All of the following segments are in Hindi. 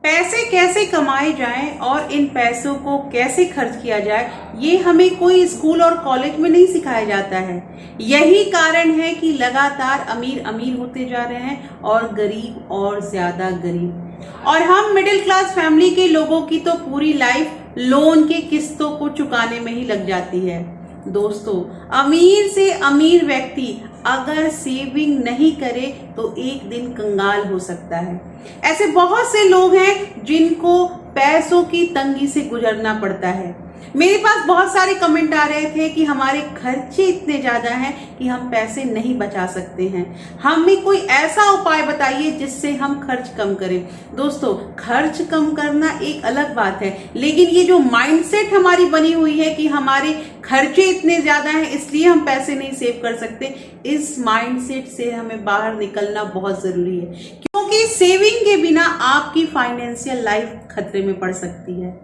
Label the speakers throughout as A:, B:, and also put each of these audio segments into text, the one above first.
A: पैसे कैसे कमाए जाएं और इन पैसों को कैसे खर्च किया जाए, ये हमें कोई स्कूल और कॉलेज में नहीं सिखाया जाता है। यही कारण है कि लगातार अमीर अमीर होते जा रहे हैं और गरीब और ज्यादा गरीब। और हम मिडिल क्लास फैमिली के लोगों की तो पूरी लाइफ लोन के किस्तों को चुकाने में ही लग जाती है। दोस्तों, अमीर से अमीर व्यक्ति अगर सेविंग नहीं करे तो एक दिन कंगाल हो सकता है। ऐसे बहुत से लोग हैं जिनको पैसों की तंगी से गुजरना पड़ता है। मेरे पास बहुत सारे कमेंट आ रहे थे कि हमारे खर्चे इतने ज्यादा हैं कि हम पैसे नहीं बचा सकते हैं, हमें कोई ऐसा उपाय बताइए जिससे हम खर्च कम करें। दोस्तों, खर्च कम करना एक अलग बात है, लेकिन ये जो माइंडसेट हमारी बनी हुई है कि हमारे खर्चे इतने ज्यादा हैं इसलिए हम पैसे नहीं सेव कर सकते, इस माइंडसेट से हमें बाहर निकलना बहुत जरूरी है, क्योंकि सेविंग के बिना आपकी फाइनेंशियल लाइफ खतरे में पड़ सकती है।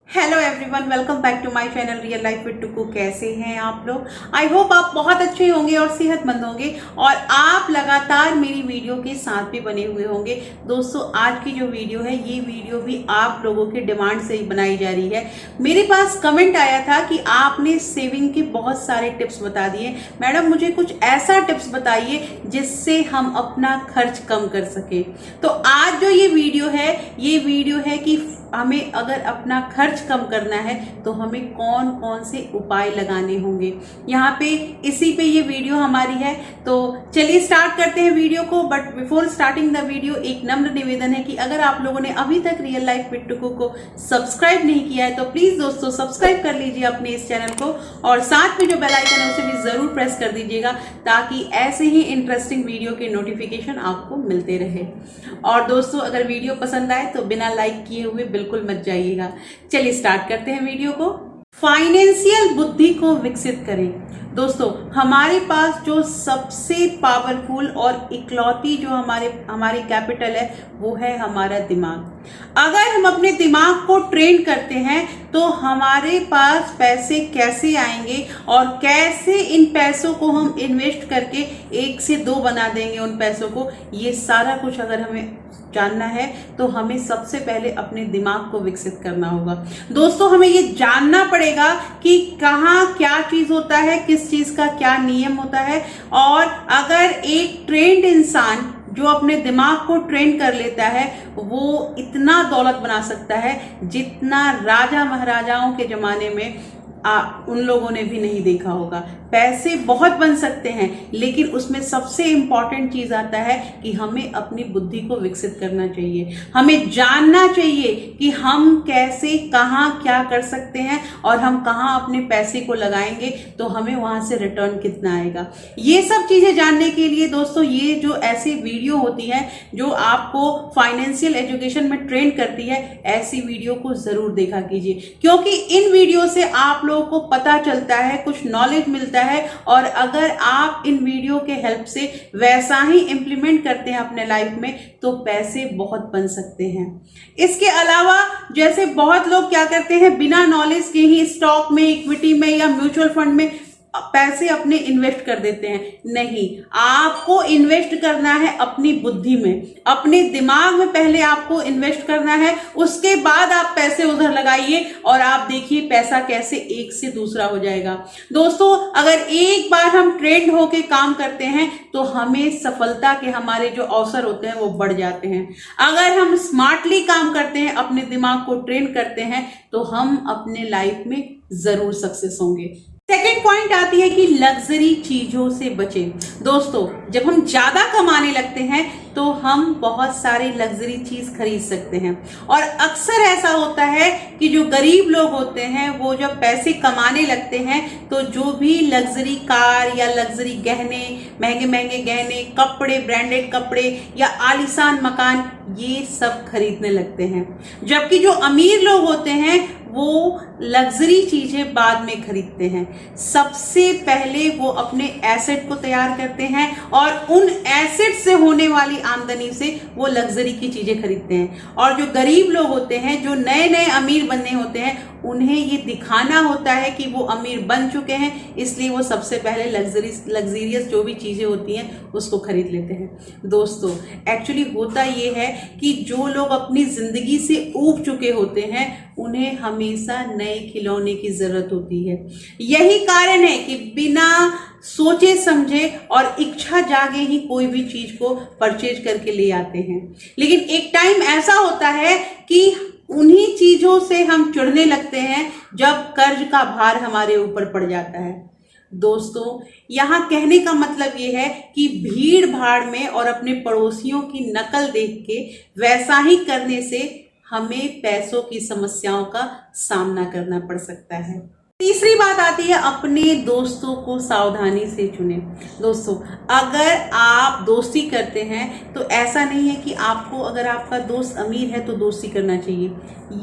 A: Hello everyone, welcome back to my channel real life with Tuku. कैसे हैं आप लोग? आई होप आप बहुत अच्छे होंगे और सेहतमंद होंगे और आप लगातार मेरी वीडियो के साथ भी बने हुए होंगे। दोस्तों, आज की जो वीडियो है ये वीडियो भी आप लोगों के डिमांड से ही बनाई जा रही है। मेरे पास कमेंट आया था कि आपने सेविंग के बहुत सारे टिप्स बता दिए, मैडम मुझे कुछ ऐसा टिप्स बताइए जिससे हम अपना खर्च कम कर सके। तो आज जो ये वीडियो है कि हमें अगर अपना खर्च कम करना है तो हमें कौन कौन से उपाय लगाने होंगे। यहाँ पे इसी पे ये वीडियो हमारी है, तो चलिए स्टार्ट करते हैं वीडियो को। But before starting the video एक नम्र निवेदन है कि अगर आप लोगों ने अभी तक रियल लाइफ विद टुकू को सब्सक्राइब नहीं किया है तो प्लीज दोस्तों सब्सक्राइब कर लीजिए अपने इस चैनल को, और साथ में जो बेल आइकन है उसे भी जरूर प्रेस कर दीजिएगा ताकि ऐसे ही इंटरेस्टिंग वीडियो के नोटिफिकेशन आपको मिलते रहे। और दोस्तों, अगर वीडियो पसंद आए तो बिना लाइक किए हुए बिल्कुल मत जाइएगा। चलिए स्टार्ट करते हैं वीडियो को। फाइनेंशियल बुद्धि को विकसित करें। दोस्तों, हमारे पास जो सबसे पावरफुल और इकलौती जो हमारी कैपिटल है वो है हमारा दिमाग। अगर हम अपने दिमाग को ट्रेन करते हैं तो हमारे पास पैसे कैसे आएंगे और कैसे इन पैसों को हम इन्वेस्ट करके 1 से 2 बना देंगे उन पैसों को, ये सारा कुछ अगर हमें जानना है तो हमें सबसे पहले अपने दिमाग को विकसित करना होगा। दोस्तों, हमें ये जानना पड़ेगा कि कहाँ क्या चीज होता है, किस चीज का क्या नियम होता है। और अगर एक ट्रेंड इंसान जो अपने दिमाग को ट्रेन कर लेता है वो इतना दौलत बना सकता है जितना राजा महाराजाओं के जमाने में उन लोगों ने भी नहीं देखा होगा। पैसे बहुत बन सकते हैं, लेकिन उसमें सबसे इंपॉर्टेंट चीज आता है कि हमें अपनी बुद्धि को विकसित करना चाहिए। हमें जानना चाहिए कि हम कैसे कहाँ क्या कर सकते हैं और हम कहाँ अपने पैसे को लगाएंगे तो हमें वहां से रिटर्न कितना आएगा। ये सब चीजें जानने के लिए दोस्तों ये जो ऐसी वीडियो होती है जो आपको फाइनेंशियल एजुकेशन में ट्रेन करती है, ऐसी वीडियो को जरूर देखा कीजिए, क्योंकि इन वीडियो से आप लोगों को पता चलता है, कुछ नॉलेज मिलता है। और अगर आप इन वीडियो के हेल्प से वैसा ही इंप्लीमेंट करते हैं अपने लाइफ में तो पैसे बहुत बन सकते हैं। इसके अलावा जैसे बहुत लोग क्या करते हैं, बिना नॉलेज के ही स्टॉक में, इक्विटी में या म्यूचुअल फंड में पैसे अपने इन्वेस्ट कर देते हैं। नहीं, आपको इन्वेस्ट करना है अपनी बुद्धि में, अपने दिमाग में पहले आपको इन्वेस्ट करना है, उसके बाद आप पैसे उधर लगाइए और आप देखिए पैसा कैसे एक से दूसरा हो जाएगा। दोस्तों, अगर एक बार हम ट्रेंड होके काम करते हैं तो हमें सफलता के हमारे जो अवसर होते हैं वो बढ़ जाते हैं। अगर हम स्मार्टली काम करते हैं, अपने दिमाग को ट्रेन करते हैं तो हम अपने लाइफ में जरूर सक्सेस होंगे। सेकेंड पॉइंट आती है कि लग्जरी चीजों से बचें। दोस्तों, जब हम ज्यादा कमाने लगते हैं तो हम बहुत सारी लग्जरी चीज खरीद सकते हैं, और अक्सर ऐसा होता है कि जो गरीब लोग होते हैं वो जब पैसे कमाने लगते हैं तो जो भी लग्जरी कार या लग्जरी गहने, महंगे महंगे गहने, कपड़े, ब्रांडेड कपड़े या आलीशान मकान, ये सब खरीदने लगते हैं। जबकि जो अमीर लोग होते हैं वो लग्जरी चीजें बाद में खरीदते हैं। सबसे पहले वो अपने एसेट को तैयार करते हैं और उन एसेट से होने वाली आमदनी से वो लग्जरी की चीजें खरीदते हैं। और जो गरीब लोग होते हैं, जो नए नए अमीर बनने होते हैं, उन्हें ये दिखाना होता है कि वो अमीर बन चुके हैं, इसलिए वो सबसे पहले लग्जरियस जो भी चीज़ें होती हैं उसको खरीद लेते हैं। दोस्तों, एक्चुअली होता ये है कि जो लोग अपनी ज़िंदगी से ऊब चुके होते हैं उन्हें हमेशा नए खिलौने की ज़रूरत होती है। यही कारण है कि बिना सोचे समझे और इच्छा जागे ही कोई भी चीज़ को परचेज करके ले आते हैं। लेकिन एक टाइम ऐसा होता है कि उन्हीं चीजों से हम चिढ़ने लगते हैं जब कर्ज का भार हमारे ऊपर पड़ जाता है। दोस्तों, यहाँ कहने का मतलब ये है कि भीड़ भाड़ में और अपने पड़ोसियों की नकल देख के वैसा ही करने से हमें पैसों की समस्याओं का सामना करना पड़ सकता है। तीसरी बात आती है, अपने दोस्तों को सावधानी से चुनें। दोस्तों, अगर आप दोस्ती करते हैं तो ऐसा नहीं है कि आपको, अगर आपका दोस्त अमीर है तो दोस्ती करना चाहिए,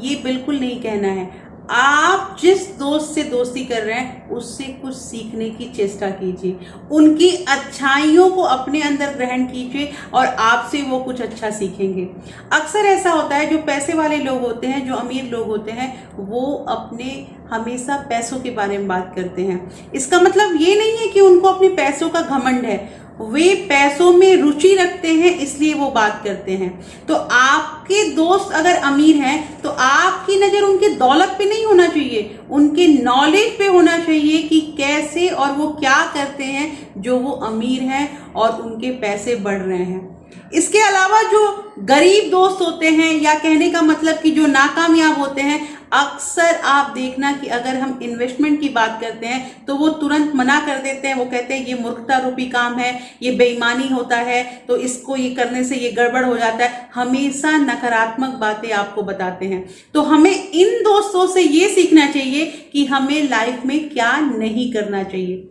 A: ये बिल्कुल नहीं कहना है। आप जिस दोस्त से दोस्ती कर रहे हैं उससे कुछ सीखने की चेष्टा कीजिए, उनकी अच्छाइयों को अपने अंदर ग्रहण कीजिए और आपसे वो कुछ अच्छा सीखेंगे। अक्सर ऐसा होता है, जो पैसे वाले लोग होते हैं, जो अमीर लोग होते हैं, वो अपने हमेशा पैसों के बारे में बात करते हैं। इसका मतलब ये नहीं है कि उनको अपने पैसों का घमंड है, वे पैसों में रुचि रखते हैं इसलिए वो बात करते हैं। तो आपके दोस्त अगर अमीर हैं तो आपकी नज़र उनके दौलत पे नहीं होना चाहिए, उनके नॉलेज पे होना चाहिए कि कैसे और वो क्या करते हैं जो वो अमीर हैं और उनके पैसे बढ़ रहे हैं। इसके अलावा जो गरीब दोस्त होते हैं, या कहने का मतलब कि जो नाकामयाब होते हैं, अक्सर आप देखना कि अगर हम इन्वेस्टमेंट की बात करते हैं तो वो तुरंत मना कर देते हैं। वो कहते हैं ये मूर्खता रूपी काम है, ये बेईमानी होता है, तो इसको ये करने से ये गड़बड़ हो जाता है। हमेशा नकारात्मक बातें आपको बताते हैं। तो हमें इन दोस्तों से ये सीखना चाहिए कि हमें लाइफ में क्या नहीं करना चाहिए।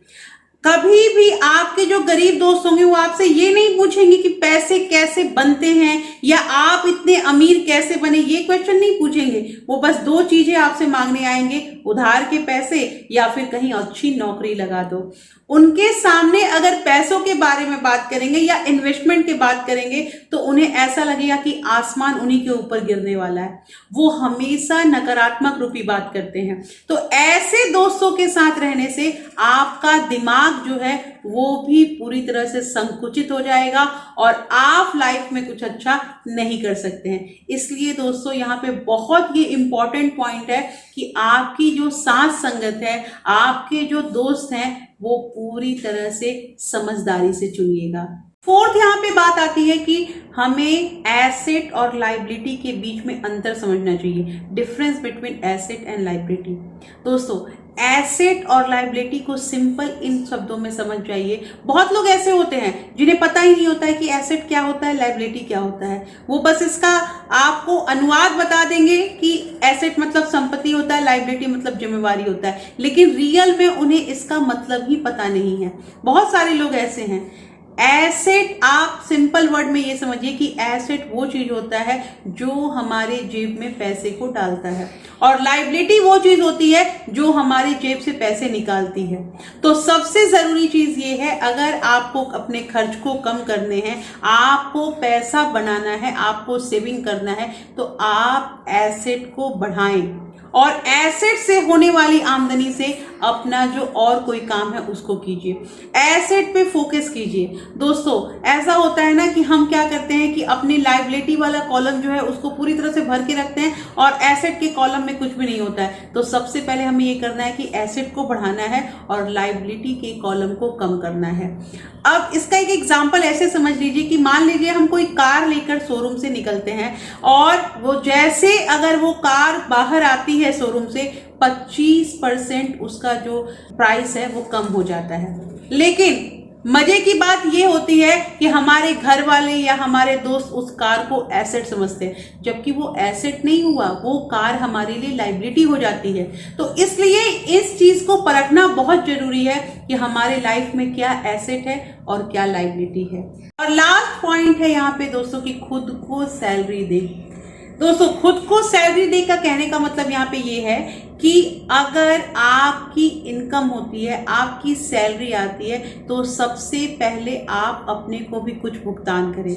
A: कभी भी आपके जो गरीब दोस्त होंगे वो आपसे ये नहीं पूछेंगे कि पैसे कैसे बनते हैं या आप इतने अमीर कैसे बने, ये क्वेश्चन नहीं पूछेंगे। वो बस दो चीजें आपसे मांगने आएंगे, उधार के पैसे या फिर कहीं अच्छी नौकरी लगा दो। उनके सामने अगर पैसों के बारे में बात करेंगे या इन्वेस्टमेंट की बात करेंगे तो उन्हें ऐसा लगेगा कि आसमान उन्हीं के ऊपर गिरने वाला है। वो हमेशा नकारात्मक रूपी बात करते हैं। तो ऐसे दोस्तों के साथ रहने से आपका दिमाग जो है वो भी पूरी तरह से संकुचित हो जाएगा और आप लाइफ में कुछ अच्छा नहीं कर सकते हैं। इसलिए दोस्तों, यहाँ पे बहुत ये इंपॉर्टेंट पॉइंट है कि आपकी जो साथ संगत है, आपके जो दोस्त हैं, वो पूरी तरह से समझदारी से चुनिएगा। फोर्थ यहाँ पे बात आती है कि हमें एसेट और लाइबिलिटी के बीच में अंतर समझना चाहिए, difference between asset and liability. दोस्तों, एसेट और लाइबिलिटी को सिंपल इन शब्दों में समझ जाइए। बहुत लोग ऐसे होते हैं जिन्हें पता ही नहीं होता है कि एसेट क्या होता है, लाइबिलिटी क्या होता है। वो बस इसका आपको अनुवाद बता देंगे कि एसेट मतलब संपत्ति होता है, लाइबिलिटी मतलब जिम्मेवारी होता है, लेकिन रियल में उन्हें इसका मतलब ही पता नहीं है। बहुत सारे लोग ऐसे हैं। एसेट, आप सिंपल वर्ड में ये समझिए कि एसेट वो चीज होता है जो हमारे जेब में पैसे को डालता है, और लाइबिलिटी वो चीज होती है जो हमारी जेब से पैसे निकालती है। तो सबसे जरूरी चीज ये है, अगर आपको अपने खर्च को कम करने हैं, आपको पैसा बनाना है, आपको सेविंग करना है, तो आप एसेट को बढ़ाएं और एसेट से होने वाली आमदनी से अपना जो और कोई काम है उसको कीजिए। एसेट पे फोकस कीजिए। दोस्तों, ऐसा होता है ना कि हम क्या करते हैं कि अपनी लाइबिलिटी वाला कॉलम जो है उसको पूरी तरह से भर के रखते हैं और एसेट के कॉलम में कुछ भी नहीं होता है। तो सबसे पहले हमें ये करना है कि एसेट को बढ़ाना है और लाइबिलिटी के कॉलम को कम करना है। अब इसका एक एग्जाम्पल ऐसे समझ लीजिए कि मान लीजिए हम कोई कार लेकर शोरूम से निकलते हैं और वो जैसे अगर वो कार बाहर आती है शोरूम से 25% उसका जो प्राइस है वो कम हो जाता है। लेकिन मजे की बात ये होती है कि हमारे घर वाले या हमारे दोस्त उस कार को एसेट समझते हैं, जबकि वो एसेट नहीं हुआ, वो कार हमारे लिए लाइबिलिटी हो जाती है। तो इसलिए इस चीज को परखना बहुत जरूरी है कि हमारे लाइफ में क्या एसेट है और क्या लाइबिलिटी है। और लास्ट पॉइंट है यहाँ पे दोस्तों कि खुद को सैलरी दे। दोस्तों, खुद को सैलरी दे का कहने का मतलब यहाँ पे ये है कि अगर आपकी इनकम होती है, आपकी सैलरी आती है, तो सबसे पहले आप अपने को भी कुछ भुगतान करें।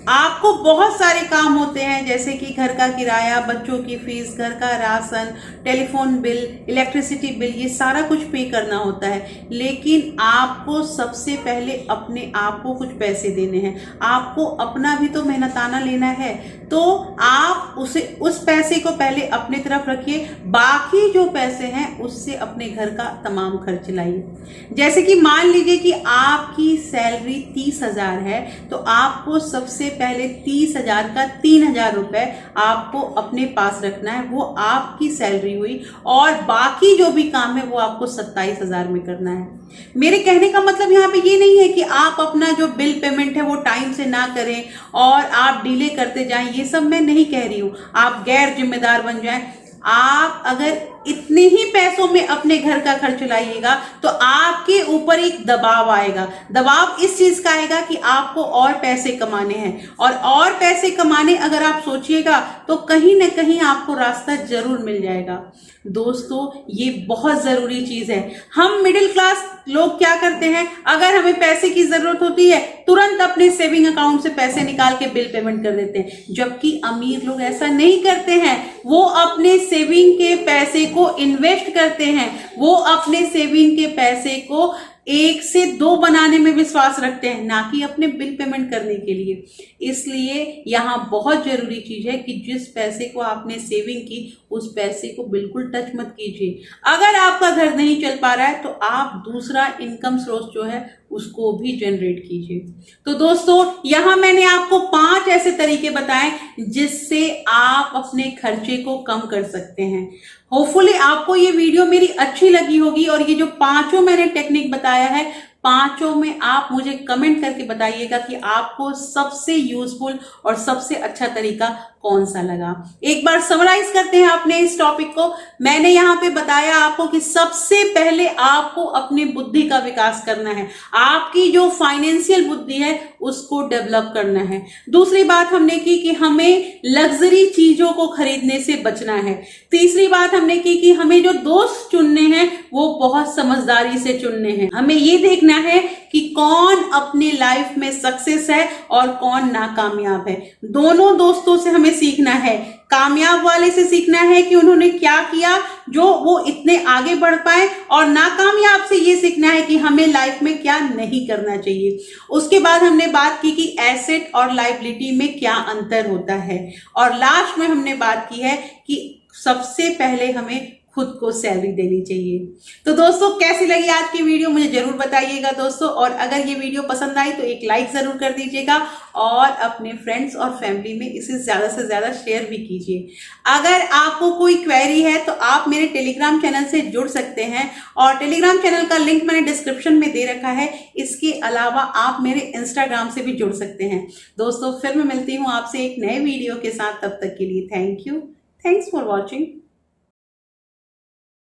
A: आपको बहुत सारे काम होते हैं, जैसे कि घर का किराया, बच्चों की फीस, घर का ration, telephone bill, electricity bill, ये सारा कुछ पे करना होता है। लेकिन आपको सबसे पहले अपने आप को कुछ पैसे देने हैं। आपको अपना भी तो मेहनताना लेना है, तो आप उस पैसे को पहले अपने तरफ रखिए। बाकी जो पैसे हैं उससे अपने घर का तमाम खर्च लाइए। जैसे कि मान लीजिए कि आपकी सैलरी 30,000 है, तो आपको सबसे पहले 30,000 का 3,000 रुपए आपको अपने पास रखना है। वो आपकी सैलरी हुई, और बाकी जो भी काम है वो आपको 27,000 में करना है। मेरे कहने का मतलब यहाँ पे ये नहीं है कि आप अपना जो बिल पेमेंट है वो टाइम से ना करें और आप डिले करते जाएं, ये सब मैं नहीं कह रही हूँ। आप गैर जिम्मेदार बन जाएं। आप अगर इतने ही पैसों में अपने घर का खर्च लाइएगा तो आपके ऊपर एक दबाव आएगा। दबाव इस चीज का आएगा कि आपको और पैसे कमाने हैं, और पैसे कमाने अगर आप सोचिएगा तो कहीं ना कहीं आपको रास्ता जरूर मिल जाएगा। दोस्तों, ये बहुत जरूरी चीज है। हम मिडिल क्लास लोग क्या करते हैं, अगर हमें पैसे की जरूरत होती है तुरंत अपने सेविंग अकाउंट से पैसे निकाल के बिल पेमेंट कर देते हैं, जबकि अमीर लोग ऐसा नहीं करते हैं। वो अपने सेविंग के पैसे को इन्वेस्ट करते हैं, वो अपने सेविंग के पैसे को 1 से 2 बनाने में विश्वास रखते हैं, ना कि अपने बिल पेमेंट करने के लिए। इसलिए यहाँ बहुत जरूरी चीज है कि जिस पैसे को आपने सेविंग की उस पैसे को बिल्कुल टच मत कीजिए। अगर आपका घर नहीं चल पा रहा है तो आप दूसरा इनकम सोर्स जो है उसको भी जनरेट कीजिए। तो दोस्तों, यहाँ मैंने आपको 5 ऐसे तरीके बताए जिससे आप अपने खर्चे को कम कर सकते हैं। होपफुली आपको ये वीडियो मेरी अच्छी लगी होगी, और ये जो 5 मैंने टेक्निक बताया है, 5 में आप मुझे कमेंट करके बताइएगा कि आपको सबसे यूजफुल और सबसे अच्छा तरीका कौन सा लगा। एक बार समराइज करते हैं अपने इस टॉपिक को। मैंने यहाँ पे बताया आपको कि सबसे पहले आपको अपनी बुद्धि का विकास करना है, आपकी जो फाइनेंशियल बुद्धि है उसको डेवलप करना है। दूसरी बात हमने की कि हमें लग्जरी चीजों को खरीदने से बचना है। तीसरी बात हमने की कि हमें जो दोस्त चुनने हैं वो बहुत समझदारी से चुनने हैं। हमें ये देखना है कि कौन अपनी लाइफ में सक्सेस है और कौन नाकामयाब है। दोनों दोस्तों से हमें सीखना है। कामयाब वाले से सीखना है कि उन्होंने क्या किया जो वो इतने आगे बढ़ पाए, और नाकामयाब से ये सीखना है कि हमें लाइफ में क्या नहीं करना चाहिए। उसके बाद हमने बात की कि एसेट और लायबिलिटी में क्या अंतर होता है, और लास्ट में हमने बात की है कि सबसे पहले हमें खुद को सैलरी देनी चाहिए। तो दोस्तों, कैसी लगी आज की वीडियो मुझे जरूर बताइएगा दोस्तों, और अगर ये वीडियो पसंद आई तो एक लाइक जरूर कर दीजिएगा, और अपने फ्रेंड्स और फैमिली में इसे ज्यादा से ज्यादा शेयर भी कीजिए। अगर आपको कोई क्वेरी है तो आप मेरे टेलीग्राम चैनल से जुड़ सकते हैं, और टेलीग्राम चैनल का लिंक मैंने डिस्क्रिप्शन में दे रखा है। इसके अलावा आप मेरे इंस्टाग्राम से भी जुड़ सकते हैं। दोस्तों, फिर मैं मिलती हूँ आपसे एक नए वीडियो के साथ। तब तक के लिए thank you. Thanks for watching.